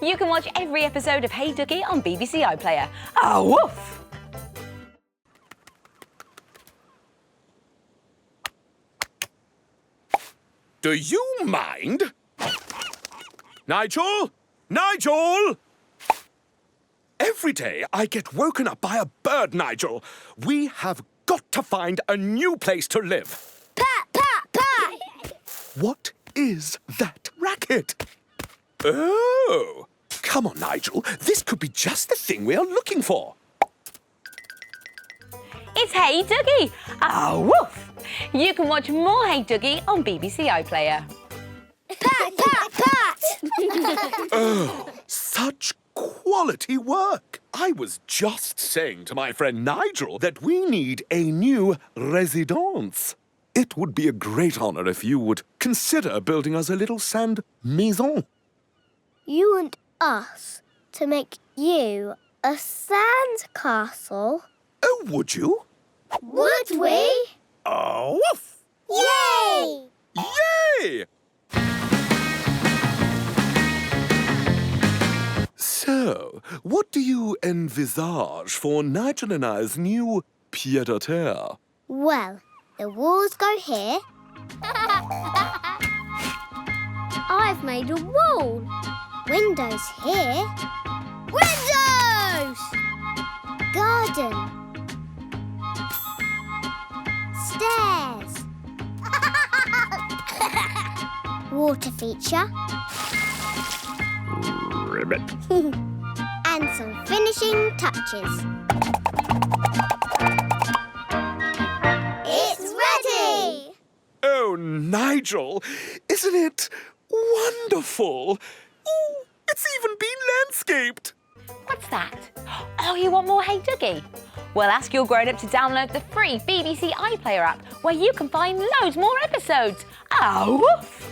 You can watch every episode of Hey Duggee on BBC iPlayer. Ah, woof! Do you mind? Nigel? Nigel! Every day I get woken up by a bird, Nigel. We have got to find a new place to live. Pat, pat, pat! What is that racket? Oh! Come on, Nigel. This could be just the thing we are looking for. It's Hey Duggee! Ah, woof! You can watch more Hey Duggee on BBC iPlayer. Pat, pat, pat! Oh, such quality work. I was just saying to my friend Nigel that we need a new résidence. It would be a great honour if you would consider building us a little sand maison. You want us to make you a sandcastle? Oh, would you? Would we? Oh, woof! Yay! Yay! So, what do you envisage for Nigel and I's new pied-à-terre? Well, the walls go here. I've made a wall. Windows here. Windows! Garden. Stairs. Water feature. Ribbit. And some finishing touches. It's ready! Oh, Nigel, isn't it wonderful? Ooh, it's even been landscaped. What's that? Oh, you want more Hey Duggee? Well, ask your grown-up to download the free BBC iPlayer app, where you can find loads more episodes. Ah, woof!